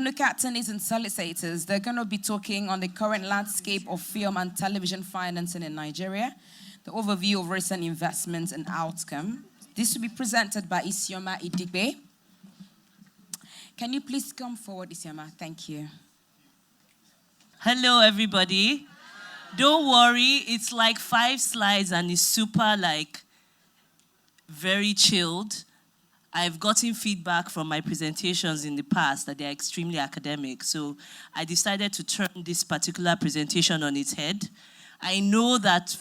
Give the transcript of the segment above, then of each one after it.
Punuka attorneys and solicitors. They're going to be talking on the current landscape of film and television financing in Nigeria, the overview of recent investments and outcome. This will be presented by Isioma Idigbe. Can you please come forward, Isioma? Thank you. Hello, everybody. Don't worry, it's like 5 slides and it's super very chilled. I've gotten feedback from my presentations in the past that they're extremely academic. So I decided to turn this particular presentation on its head. I know that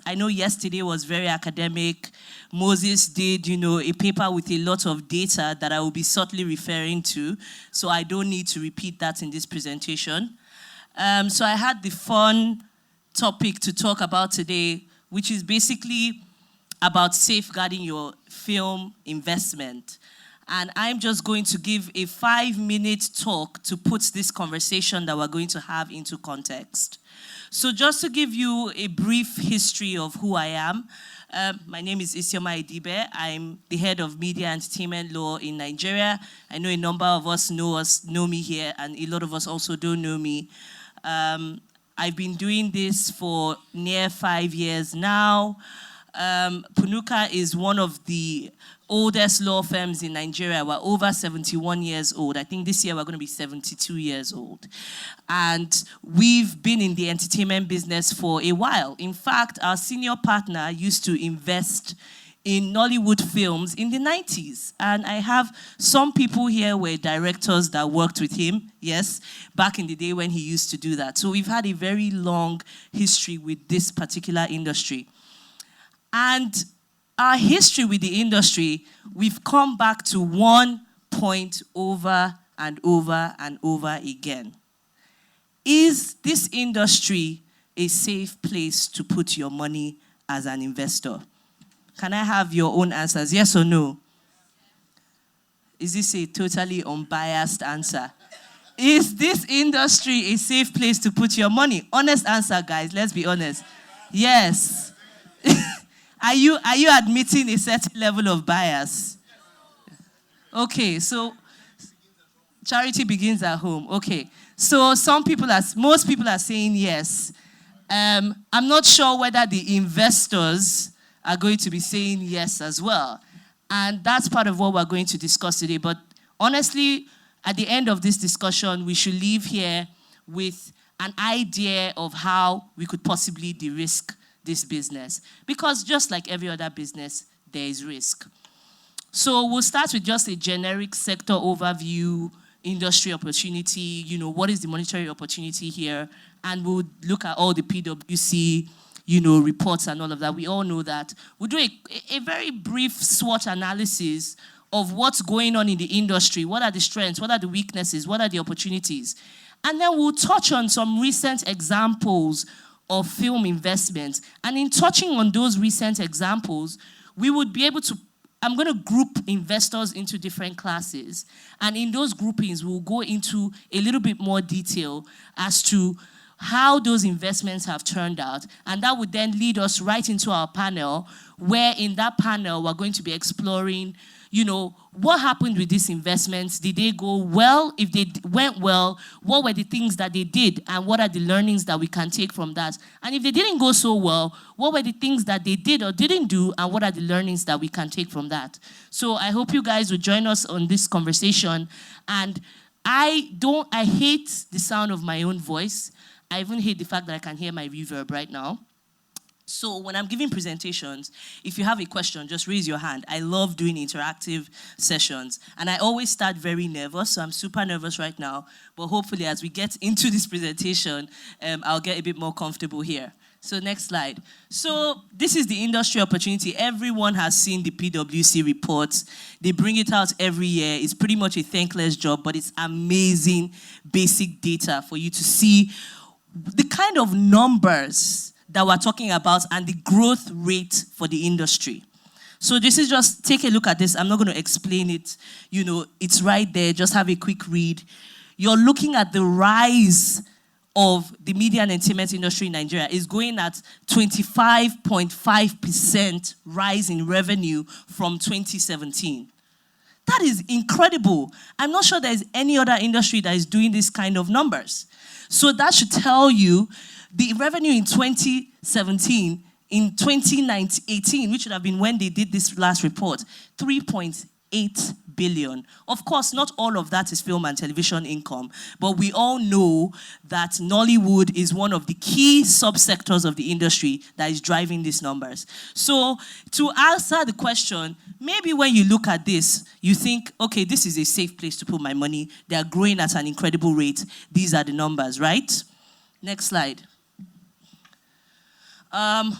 I know yesterday was very academic. Moses did, a paper with a lot of data that I will be subtly referring to. So I don't need to repeat that in this presentation. So I had the fun topic to talk about today, which is basically about safeguarding your film investment. And I'm just going to give a 5-minute talk to put this conversation that we're going to have into context. So just to give you a brief history of who I am, my name is Isioma Idigbe. I'm the head of media and entertainment law in Nigeria. I know a number of us know me here, and a lot of us also don't know me. I've been doing this for near 5 years now. Punuka is one of the oldest law firms in Nigeria. We're over 71 years old. I think this year we're going to be 72 years old. And we've been in the entertainment business for a while. In fact, our senior partner used to invest in Nollywood films in the 90s. And I have some people here were directors that worked with him, yes, back in the day when he used to do that. So we've had a very long history with this particular industry. And our history with the industry, we've come back to one point over and over and over again. Is this industry a safe place to put your money as an investor? Can I have your own answers, yes or no? Is this a totally unbiased answer? Is this industry a safe place to put your money? Honest answer, guys, let's be honest. Yes. Are you admitting a certain level of bias? Okay, so charity begins at home. Okay, so most people are saying yes. I'm not sure whether the investors are going to be saying yes as well. And that's part of what we're going to discuss today. But honestly, at the end of this discussion, we should leave here with an idea of how we could possibly de-risk this business. Because just like every other business, there is risk. So we'll start with just a generic sector overview, industry opportunity, what is the monetary opportunity here? And we'll look at all the PwC, reports and all of that. We all know that. We'll do a very brief SWOT analysis of what's going on in the industry. What are the strengths? What are the weaknesses? What are the opportunities? And then we'll touch on some recent examples of film investments. And in touching on those recent examples, we would be able to, I'm going to group investors into different classes. And in those groupings, we'll go into a little bit more detail as to how those investments have turned out. And that would then lead us right into our panel, where in that panel, we're going to be exploring, what happened with these investments? Did they go well? If they went well, what were the things that they did? And what are the learnings that we can take from that? And if they didn't go so well, what were the things that they did or didn't do? And what are the learnings that we can take from that? So I hope you guys will join us on this conversation. And I hate the sound of my own voice. I even hate the fact that I can hear my reverb right now. So when I'm giving presentations, if you have a question, just raise your hand. I love doing interactive sessions. And I always start very nervous, so I'm super nervous right now. But hopefully as we get into this presentation, I'll get a bit more comfortable here. So next slide. So this is the industry opportunity. Everyone has seen the PwC reports. They bring it out every year. It's pretty much a thankless job, but it's amazing basic data for you to see the kind of numbers that we're talking about and the growth rate for the industry. So this is just, take a look at this. I'm not going to explain it. It's right there. Just have a quick read. You're looking at the rise of the media and entertainment industry in Nigeria. Is going at 25.5% rise in revenue from 2017. That is incredible. I'm not sure there is any other industry that is doing this kind of numbers. So that should tell you the revenue in 2017, in 2018, which would have been when they did this last report, 3.8 billion. Of course, not all of that is film and television income, but we all know that Nollywood is one of the key subsectors of the industry that is driving these numbers. So to answer the question, maybe when you look at this, you think, okay, this is a safe place to put my money. They are growing at an incredible rate. These are the numbers, right? Next slide. Why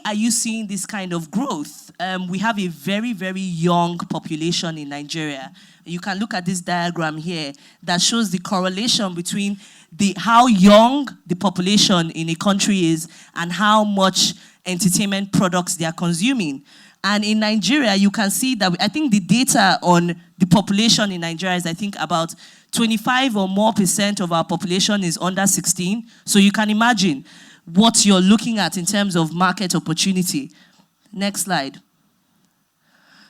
are you seeing this kind of growth? We have a very, very young population in Nigeria. You can look at this diagram here that shows the correlation between how young the population in a country is and how much entertainment products they are consuming. And in Nigeria, you can see that I think the data on the population in Nigeria is, I think, about 25 or more % of our population is under 16. So you can imagine what you're looking at in terms of market opportunity. Next slide.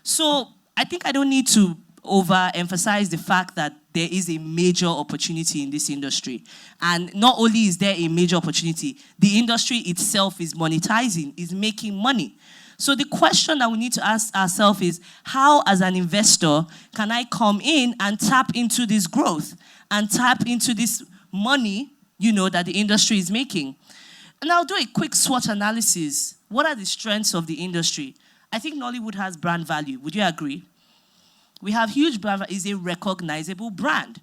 So I think I don't need to overemphasize the fact that there is a major opportunity in this industry. And not only is there a major opportunity, the industry itself is monetizing, is making money. So the question that we need to ask ourselves is, how as an investor can I come in and tap into this growth and tap into this money, that the industry is making? And I'll do a quick SWOT analysis. What are the strengths of the industry? I think Nollywood has brand value. Would you agree? We have huge brand value. It's a recognizable brand.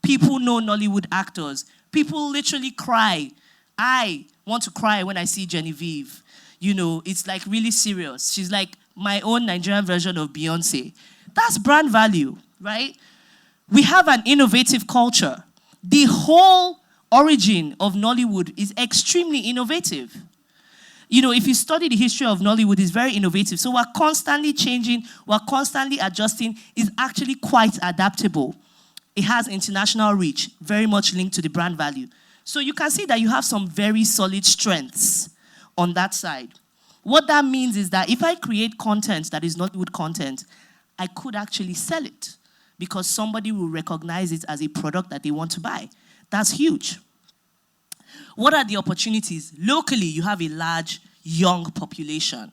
People know Nollywood actors. People literally cry. I want to cry when I see Genevieve. It's like really serious. She's like my own Nigerian version of Beyonce. That's brand value, right? We have an innovative culture. The whole origin of Nollywood is extremely innovative. If you study the history of Nollywood, it's very innovative. So we're constantly changing, we're constantly adjusting. It's actually quite adaptable. It has international reach, very much linked to the brand value. So you can see that you have some very solid strengths on that side. What that means is that if I create content that is Nollywood content, I could actually sell it because somebody will recognize it as a product that they want to buy. That's huge. What are the opportunities? Locally, you have a large, young population.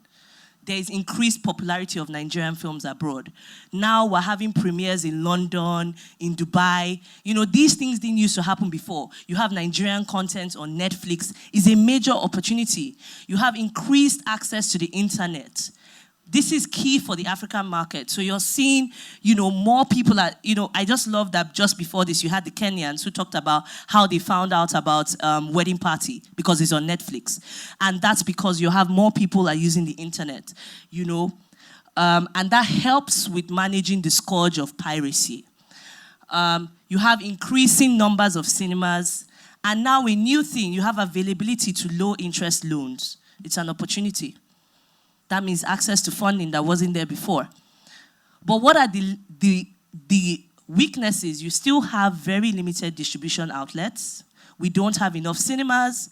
There is increased popularity of Nigerian films abroad. Now we're having premieres in London, in Dubai. These things didn't used to happen before. You have Nigerian content on Netflix. It's a major opportunity. You have increased access to the internet. This is key for the African market. So you're seeing, more people are, I just love that just before this, you had the Kenyans who talked about how they found out about Wedding Party because it's on Netflix. And that's because you have more people are using the internet, and that helps with managing the scourge of piracy. You have increasing numbers of cinemas. And now a new thing, you have availability to low interest loans. It's an opportunity. That means access to funding that wasn't there before. But what are the weaknesses? You still have very limited distribution outlets. We don't have enough cinemas.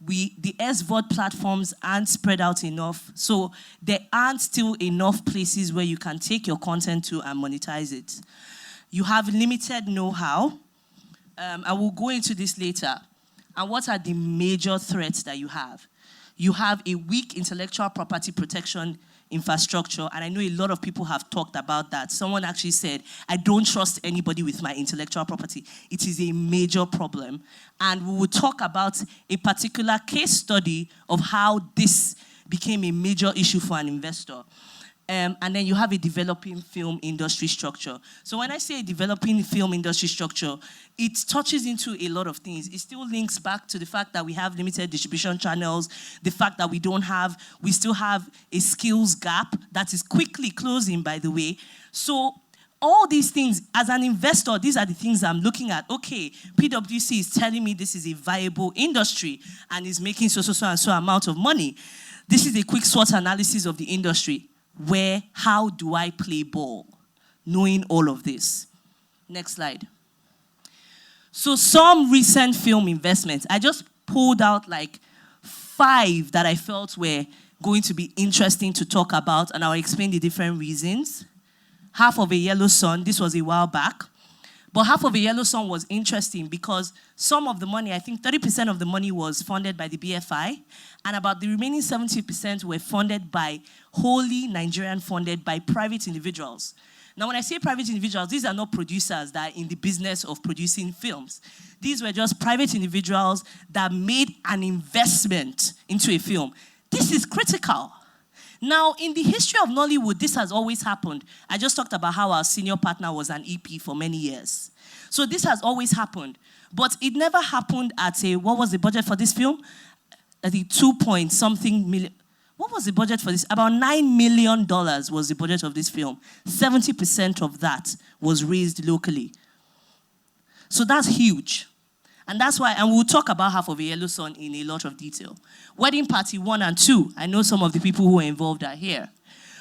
The SVOD platforms aren't spread out enough. So there aren't still enough places where you can take your content to and monetize it. You have limited know-how. I will go into this later. And what are the major threats that you have? You have a weak intellectual property protection infrastructure, and I know a lot of people have talked about that. Someone actually said, I don't trust anybody with my intellectual property. It is a major problem. And we will talk about a particular case study of how this became a major issue for an investor. And then you have a developing film industry structure. So when I say a developing film industry structure, it touches into a lot of things. It still links back to the fact that we have limited distribution channels, the fact that we still have a skills gap that is quickly closing, by the way. So all these things, as an investor, these are the things I'm looking at. Okay, PwC is telling me this is a viable industry and is making so and so amount of money. This is a quick SWOT analysis of the industry. How do I play ball? Knowing all of this. Next slide. So some recent film investments. I just pulled out like 5 that I felt were going to be interesting to talk about, and I'll explain the different reasons. Half of a Yellow Sun, this was a while back. But Half of a Yellow Sun was interesting because some of the money, I think 30% of the money was funded by the BFI, and about the remaining 70% were funded by wholly Nigerian funded by private individuals. Now, when I say private individuals, these are not producers that are in the business of producing films. These were just private individuals that made an investment into a film. This is critical. Now, in the history of Nollywood, this has always happened. I just talked about how our senior partner was an EP for many years. So this has always happened. But it never happened at what was the budget for this film? At the 2-point-something million. What was the budget for this? About $9 million was the budget of this film. 70% of that was raised locally. So that's huge. And that's why, and we'll talk about Half of a Yellow Sun in a lot of detail. Wedding Party 1 and 2, I know some of the people who were involved are here.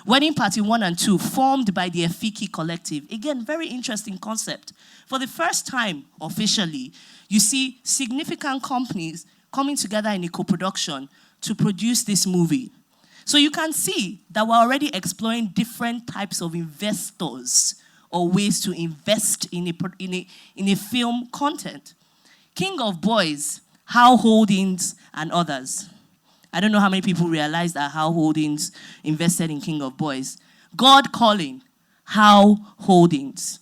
Wedding Party 1 and 2, formed by the Efiki Collective. Again, very interesting concept. For the first time, officially, you see significant companies coming together in a co-production to produce this movie. So you can see that we're already exploring different types of investors or ways to invest in a film content. King of Boys, How Holdings, and others. I don't know how many people realize that How Holdings invested in King of Boys. God Calling, How Holdings.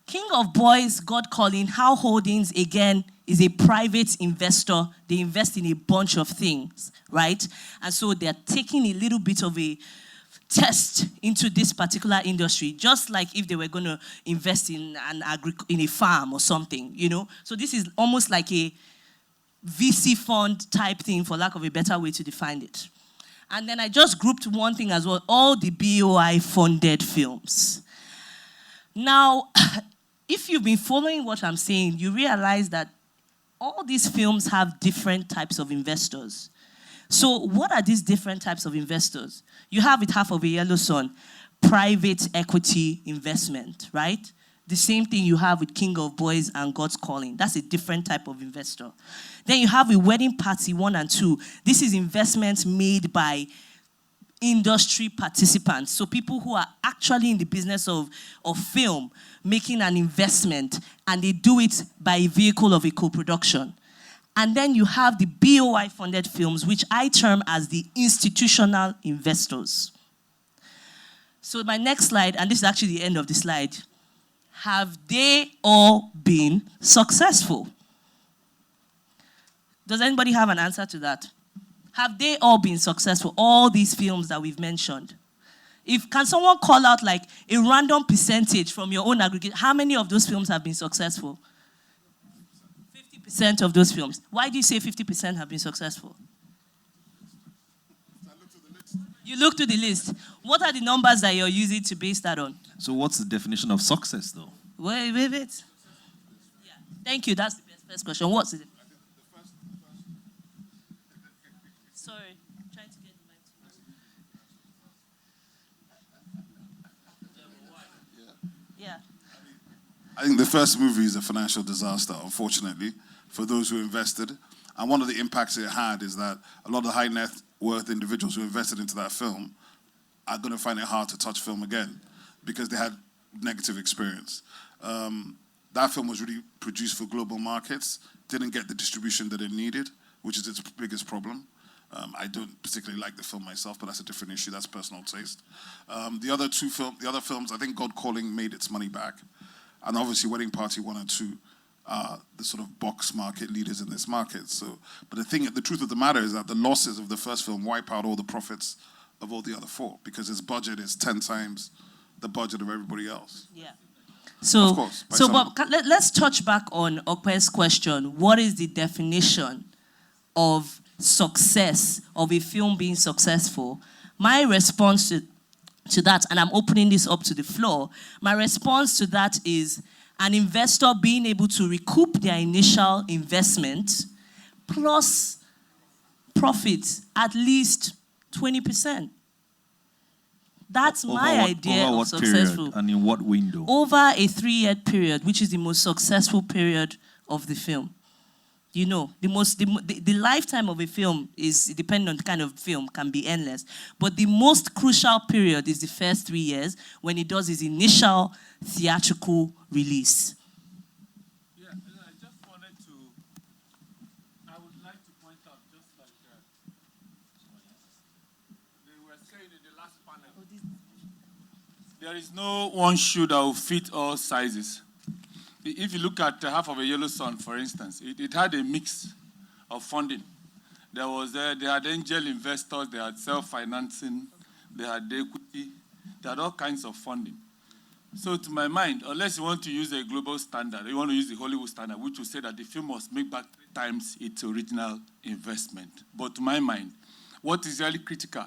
King of Boys, God Calling, How Holdings, again, is a private investor. They invest in a bunch of things, right? And so they're taking a little bit of a test into this particular industry, just like if they were going to invest in in a farm or something, you know? So this is almost like a VC fund type thing, for lack of a better way to define it. And then I just grouped one thing as well, all the BOI funded films. Now, if you've been following what I'm saying, you realize that all these films have different types of investors. So what are these different types of investors? You have with Half of a Yellow Sun, private equity investment, right? The same thing you have with King of Boys and God's Calling. That's a different type of investor. Then you have with Wedding Party 1 and 2. This is investments made by industry participants. So people who are actually in the business of film, making an investment, and they do it by a vehicle of a co-production. And then you have the BOI-funded films, which I term as the institutional investors. So my next slide, and this is actually the end of the slide, have they all been successful? Does anybody have an answer to that? Have they all been successful, all these films that we've mentioned? Can someone call out like a random percentage from your own aggregate? How many of those films have been successful? 50% of those films. Why do you say 50% have been successful? You look to the list. What are the numbers that you're using to base that on? So what's the definition of success, though? Wait. Yeah. Thank you. That's the first question. What's it? Sorry. I'm trying to get the mic to you. Yeah. I think the first movie is a financial disaster, unfortunately, for those who invested. And one of the impacts it had is that a lot of the high net worth individuals who invested into that film are going to find it hard to touch film again because they had negative experience. That film was really produced for global markets, didn't get the distribution that it needed, which is its biggest problem. I don't particularly like the film myself, but that's a different issue. That's personal taste. The other films, I think God Calling made its money back. And obviously Wedding Party 1 and 2 are the sort of box market leaders in this market. So, but the truth of the matter is that the losses of the first film wipe out all the profits of all the other four because its budget is 10 times the budget of everybody else. Yeah. So, of course, Bob, let's touch back on Okpe's question. What is the definition of success, of a film being successful? My response to that, and I'm opening this up to the floor, my response to that is an investor being able to recoup their initial investment plus profits, at least 20%. That's my idea of successful. Period, and in what window? Over a 3-year period, which is the most successful period of the film. You know, the lifetime of a film is, depending on the kind of film, can be endless. But the most crucial period is the first 3 years when he does his initial theatrical release. Yeah, and I just wanted to, I would like to point out, just like they were saying in the last panel, there is no one shoe that will fit all sizes. If you look at Half of a Yellow Sun, for instance, it had a mix of funding. They had angel investors, they had self-financing, they had equity, they had all kinds of funding. So to my mind, unless you want to use a global standard, you want to use the Hollywood standard, which will say that the film must make back 3 times its original investment. But to my mind, what is really critical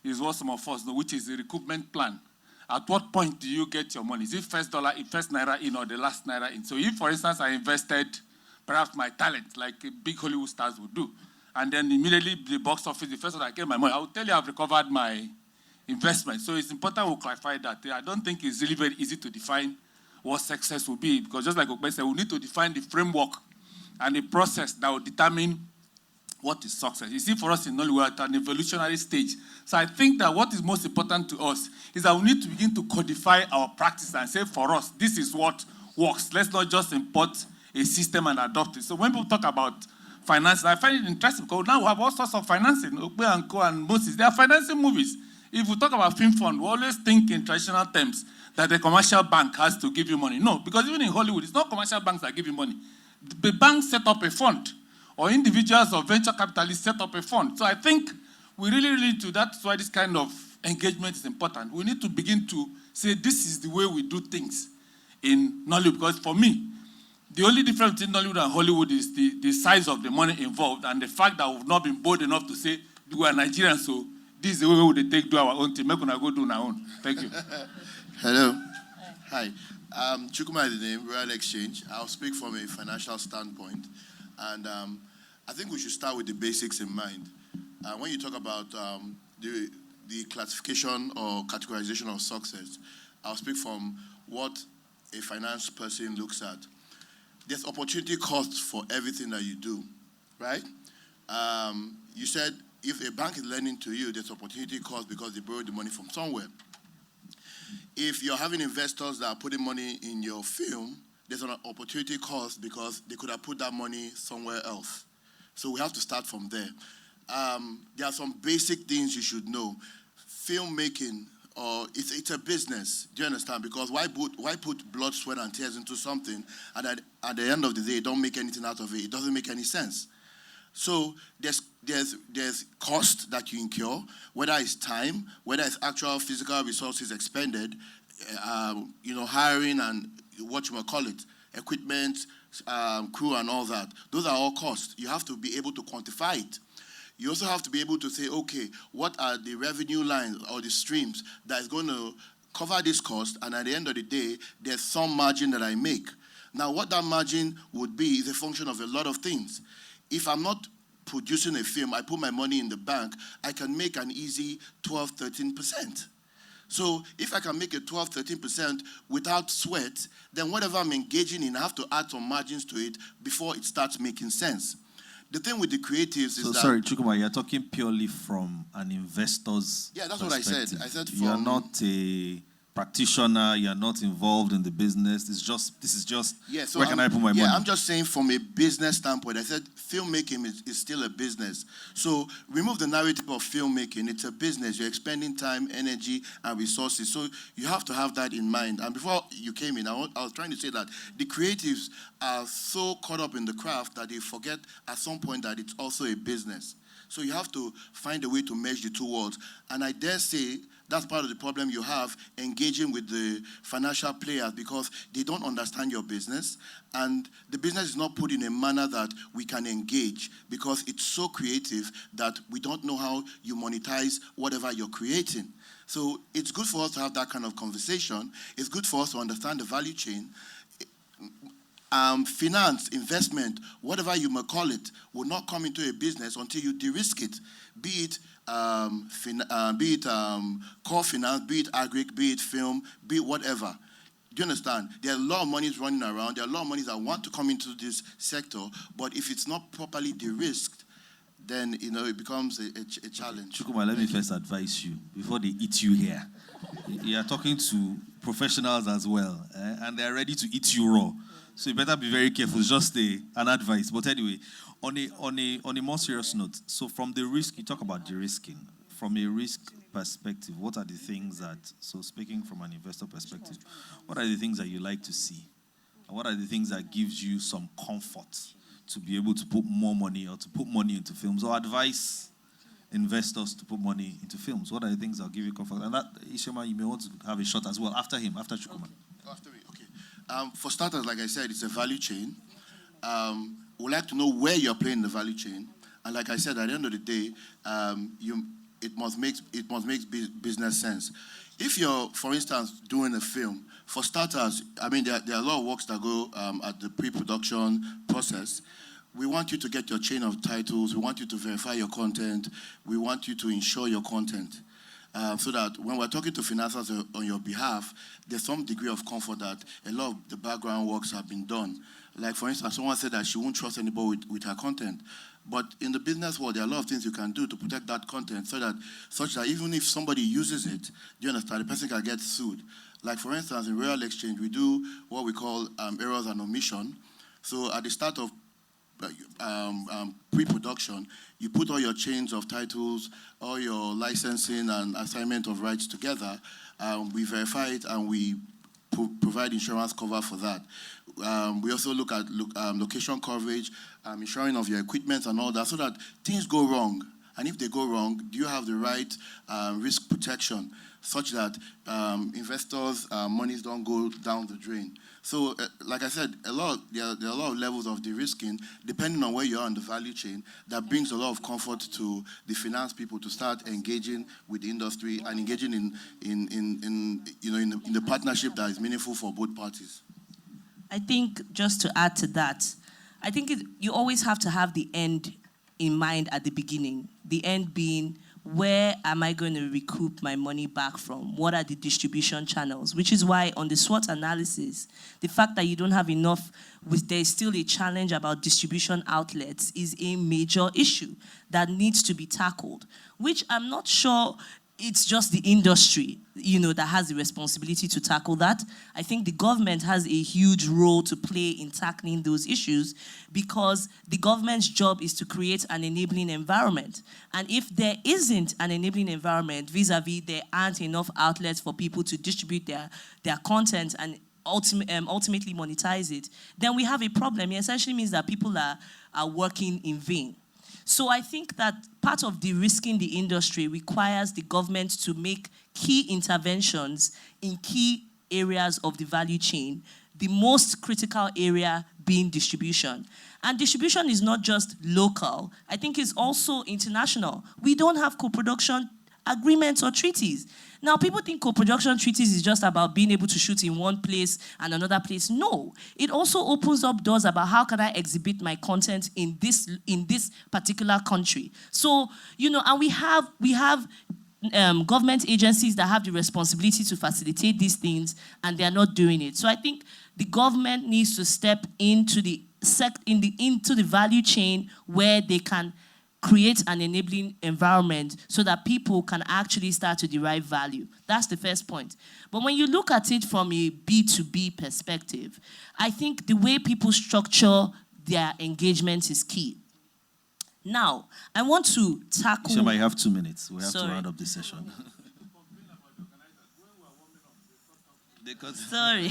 is what some of us know, which is the recoupment plan. At what point do you get your money? Is it first naira in or the last naira in? So if, for instance, I invested perhaps my talent, like big Hollywood stars would do, and then immediately the box office, the first time I get my money, I will tell you I've recovered my investment. So it's important we clarify that. I don't think it's really very easy to define what success will be, because just like Okpe said, we need to define the framework and the process that will determine what is success. You see, for us in Nollywood, we're at an evolutionary stage. So I think that what is most important to us is that we need to begin to codify our practice and say, for us, this is what works. Let's not just import a system and adopt it. So when people talk about financing, I find it interesting because now we have all sorts of financing. Okpe and Co. and Moses, they are financing movies. If we talk about film fund, we always think in traditional terms that the commercial bank has to give you money. No, because even in Hollywood, it's not commercial banks that give you money. The bank set up a fund, or individuals or venture capitalists set up a fund. So I think we really need to, that's why this kind of engagement is important. We need to begin to say this is the way we do things in Nollywood. Because for me, the only difference between Nollywood and Hollywood is the size of the money involved and the fact that we've not been bold enough to say, we are Nigerians, so this is the way we would take do our own thing. Make us go do our own. Thank you. Hello. Hi. Chukuma is the name, Royal Exchange. I'll speak from a financial standpoint. And I think we should start with the basics in mind. When you talk about the classification or categorization of success, I'll speak from what a finance person looks at. There's opportunity costs for everything that you do, right? You said if a bank is lending to you, there's opportunity cost because they borrowed the money from somewhere. If you're having investors that are putting money in your film, there's an opportunity cost because they could have put that money somewhere else. So we have to start from there. There are some basic things you should know. Filmmaking, it's a business. Do you understand? Because why put blood, sweat, and tears into something, and at the end of the day, don't make anything out of it? It doesn't make any sense. So there's cost that you incur, whether it's time, whether it's actual physical resources expended, hiring and equipment, crew and all that. Those are all costs. You have to be able to quantify it. You also have to be able to say, okay, what are the revenue lines or the streams that is going to cover this cost, and at the end of the day, there's some margin that I make. Now, what that margin would be is a function of a lot of things. If I'm not producing a film, I put my money in the bank, I can make an easy 12, 13%. So if I can make a 12, 13% without sweat, then whatever I'm engaging in, I have to add some margins to it before it starts making sense. The thing with the creatives is that... Sorry, Chukuma, you're talking purely from an investor's Yeah, that's what I said. I said from... You're not a practitioner, you're not involved in the business. This is just where can I put my money? Yeah, I'm just saying from a business standpoint. I said filmmaking is still a business. So remove the narrative of filmmaking. It's a business. You're expending time, energy, and resources. So you have to have that in mind. And before you came in, I was trying to say that the creatives are so caught up in the craft that they forget at some point that it's also a business. So you have to find a way to merge the two worlds. And I dare say that's part of the problem you have engaging with the financial players, because they don't understand your business, and the business is not put in a manner that we can engage, because it's so creative that we don't know how you monetize whatever you're creating. So it's good for us to have that kind of conversation. It's good for us to understand the value chain. Finance, investment, whatever you may call it, will not come into a business until you de-risk it, be it core finance, be it agri, be it film, be it whatever. Do you understand? There are a lot of monies running around. There are a lot of monies that want to come into this sector, but if it's not properly de-risked, then it becomes a challenge. Chukuma, let me first advise you before they eat you here. You are talking to professionals as well, and they are ready to eat you raw. So you better be very careful. It's just an advice. But anyway, on a more serious note, so from the risk, you talk about de-risking. From a risk perspective, what are the things that, so speaking from an investor perspective, what are the things that you like to see? And what are the things that gives you some comfort to be able to put more money or to put money into films, or advise investors to put money into films? What are the things that will give you comfort? And that, Ishema, you may want to have a shot as well after him, after Chukuma. Okay. After me, okay. For starters, like I said, it's a value chain. We'd like to know where you're playing the value chain. And like I said, at the end of the day, it must make business sense. If you're, for instance, doing a film, for starters, I mean, there are a lot of works that go at the pre-production process. We want you to get your chain of titles. We want you to verify your content. We want you to ensure your content. So that when we're talking to financiers on your behalf, there's some degree of comfort that a lot of the background works have been done. Like, for instance, someone said that she won't trust anybody with her content. But in the business world, there are a lot of things you can do to protect that content such that even if somebody uses it, you understand, the person can get sued. Like, for instance, in Royal Exchange, we do what we call errors and omission. So at the start of pre-production, you put all your chains of titles, all your licensing and assignment of rights together. We verify it and we provide insurance cover for that. We also look at location coverage, insuring of your equipment and all that, so that things go wrong. And if they go wrong, do you have the right risk protection such that investors' monies don't go down the drain? So, like I said, there are a lot of levels of de-risking, depending on where you are on the value chain, that brings a lot of comfort to the finance people to start engaging with the industry and engaging in the partnership that is meaningful for both parties. I think, just to add to that, I think you always have to have the end in mind at the beginning. The end being, where am I going to recoup my money back from? What are the distribution channels? Which is why on the SWOT analysis, the fact that you don't have enough, there's still a challenge about distribution outlets is a major issue that needs to be tackled, which I'm not sure it's just the industry, that has the responsibility to tackle that. I think the government has a huge role to play in tackling those issues, because the government's job is to create an enabling environment. And if there isn't an enabling environment, vis-a-vis there aren't enough outlets for people to distribute their content and ultimately monetize it, then we have a problem. It essentially means that people are working in vain. So I think that part of de-risking the industry requires the government to make key interventions in key areas of the value chain, the most critical area being distribution. And distribution is not just local, I think it's also international. We don't have co-production agreements or treaties. Now, people think co-production treaties is just about being able to shoot in one place and another place. No, it also opens up doors about how can I exhibit my content in this particular country. So, and we have government agencies that have the responsibility to facilitate these things, and they are not doing it. So I think the government needs to step into the value chain where they can create an enabling environment so that people can actually start to derive value. That's the first point. But when you look at it from a B2B perspective, I think the way people structure their engagement is key. Now, I want to tackle... Shema, you have 2 minutes. We have to round up this session. Sorry.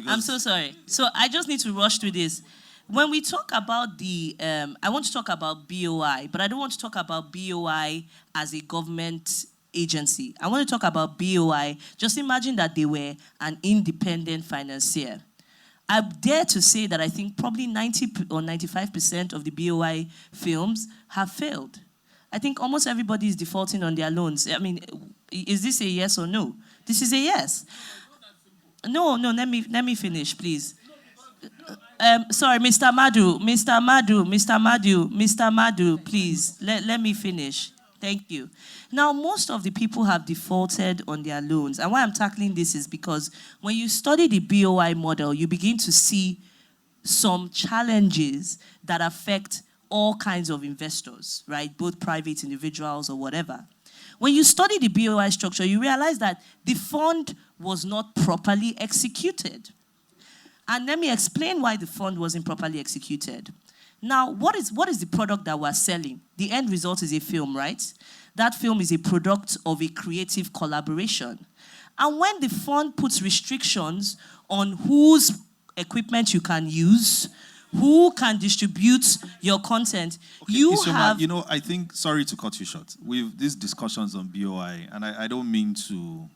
I'm so sorry. So I just need to rush through this. When we talk about I want to talk about BOI, but I don't want to talk about BOI as a government agency. I want to talk about BOI. Just imagine that they were an independent financier. I dare to say that I think probably 90 or 95% of the BOI films have failed. I think almost everybody is defaulting on their loans. I mean, is this a yes or no? This is a yes. No, let me finish, please. Sorry, Mr. Madu, please, let me finish. Thank you. Now, most of the people have defaulted on their loans. And why I'm tackling this is because when you study the BOI model, you begin to see some challenges that affect all kinds of investors, right? Both private individuals or whatever. When you study the BOI structure, you realize that the fund was not properly executed. And let me explain why the fund wasn't properly executed. Now, what is the product that we're selling? The end result is a film, right? That film is a product of a creative collaboration. And when the fund puts restrictions on whose equipment you can use, who can distribute your content, okay, you Isioma, have... You know, I think, sorry to cut you short, with these discussions on BOI, and I don't mean to,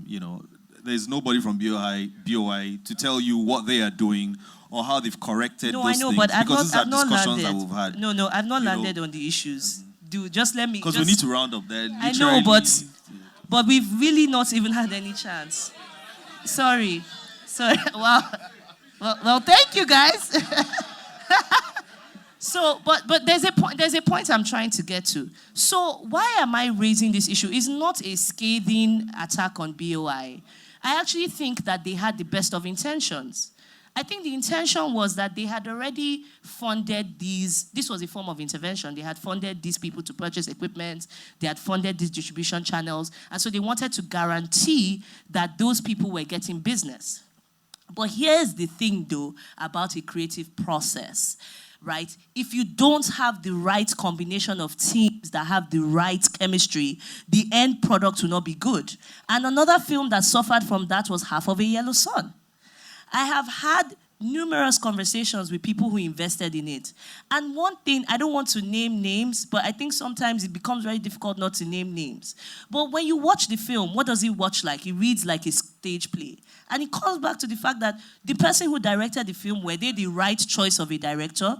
you know, there's nobody from BOI to tell you what they are doing or how they've corrected those things. But I've because not, these are discussions landed. that we've had. No, I've not landed on the issues. Just let me... Because we need to round up there. I know, but we've really not even had any chance. Sorry. Wow. Well, thank you, guys. So, but there's a point I'm trying to get to. So, why am I raising this issue? It's not a scathing attack on BOI. I actually think that they had the best of intentions. I think the intention was that they had already funded these. This was a form of intervention. They had funded these people to purchase equipment. They had funded these distribution channels. And so they wanted to guarantee that those people were getting business. But here's the thing, though, about a creative process, right? If you don't have the right combination of teams that have the right chemistry, the end product will not be good. And another film that suffered from that was Half of a Yellow Sun. I have had numerous conversations with people who invested in it. And one thing, I don't want to name names, but I think sometimes it becomes very difficult not to name names. But when you watch the film, what does it watch like? It reads like a stage play. And it comes back to the fact that the person who directed the film, were they the right choice of a director?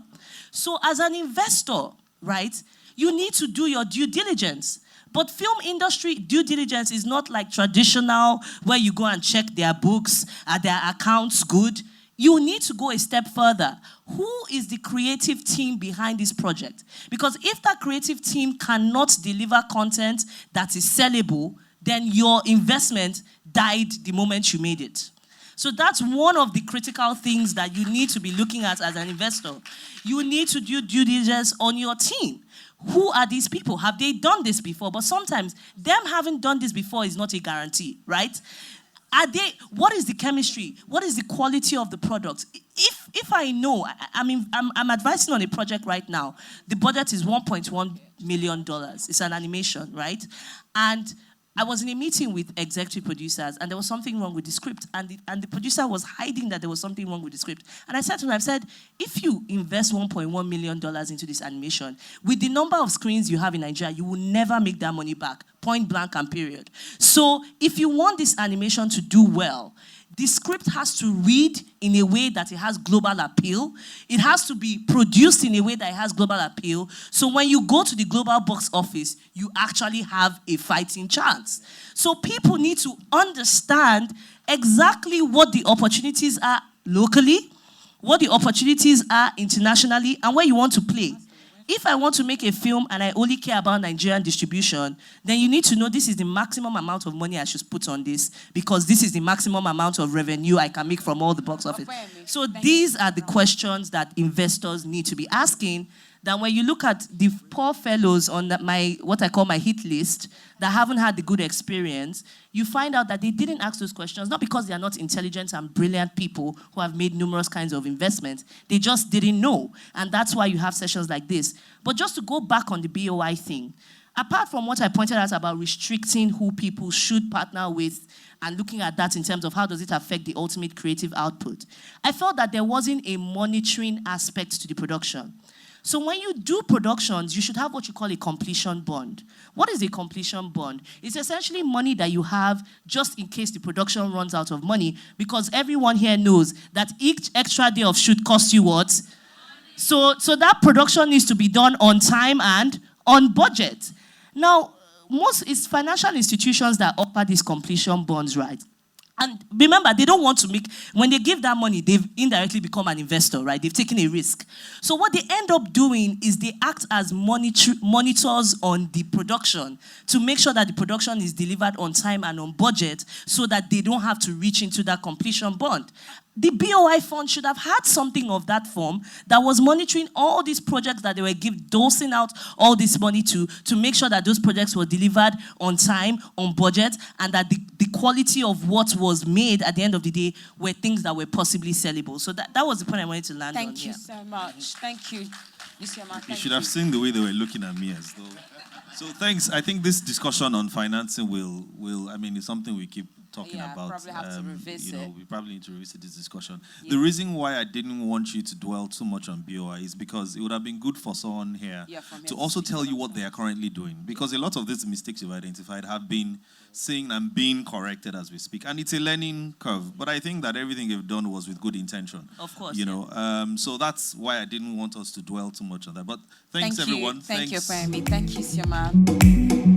So as an investor, right, you need to do your due diligence. But film industry due diligence is not like traditional, where you go and check their books, are their accounts good? You need to go a step further. Who is the creative team behind this project? Because if that creative team cannot deliver content that is sellable, then your investment died the moment you made it. So that's one of the critical things that you need to be looking at as an investor. You need to do due diligence on your team. Who are these people? Have they done this before? But sometimes them having done this before is not a guarantee, right? What is the chemistry? What is the quality of the product? If I know, I'm advising on a project right now. The budget is $1.1 million. It's an animation, right? And I was in a meeting with executive producers, and there was something wrong with the script, and the producer was hiding that there was something wrong with the script. And I said to him, if you invest $1.1 million into this animation, with the number of screens you have in Nigeria, you will never make that money back, point blank and period. So if you want this animation to do well, the script has to read in a way that it has global appeal. It has to be produced in a way that it has global appeal. So when you go to the global box office, you actually have a fighting chance. So people need to understand exactly what the opportunities are locally, what the opportunities are internationally, and where you want to play. If I want to make a film and I only care about Nigerian distribution, then you need to know this is the maximum amount of money I should put on this, because this is the maximum amount of revenue I can make from all the box office. So these are the questions that investors need to be asking. That when you look at the poor fellows on what I call my hit list that haven't had the good experience, you find out that they didn't ask those questions, not because they are not intelligent and brilliant people who have made numerous kinds of investments. They just didn't know. And that's why you have sessions like this. But just to go back on the BOI thing, apart from what I pointed out about restricting who people should partner with and looking at that in terms of how does it affect the ultimate creative output, I felt that there wasn't a monitoring aspect to the production. So when you do productions, you should have what you call a completion bond. What is a completion bond? It's essentially money that you have just in case the production runs out of money, because everyone here knows that each extra day of shoot costs you what? So that production needs to be done on time and on budget. Now, it's financial institutions that offer these completion bonds, right? And remember, they don't want to make, when they give that money, they've indirectly become an investor, right? They've taken a risk. So what they end up doing is they act as monitors on the production to make sure that the production is delivered on time and on budget so that they don't have to reach into that completion bond. The BOI fund should have had something of that form that was monitoring all these projects that they were dosing out all this money to make sure that those projects were delivered on time, on budget, and that the quality of what was made at the end of the day were things that were possibly sellable. So that was the point I wanted to land on. Thank you so much. Thank you. You should have seen the way they were looking at me as though. So thanks. I think this discussion on financing will I mean, it's something we keep talking about. Probably have to revisit. We probably need to revisit this discussion. Yeah. The reason why I didn't want you to dwell too much on BOI is because it would have been good for someone here to also tell you what they are currently doing. Because a lot of these mistakes you've identified have been seen and being corrected as we speak. And it's a learning curve. But I think that everything you've done was with good intention. Of course. So that's why I didn't want us to dwell too much on that. But thanks, everyone. Thank you, Kwame. Thank you, Sioma.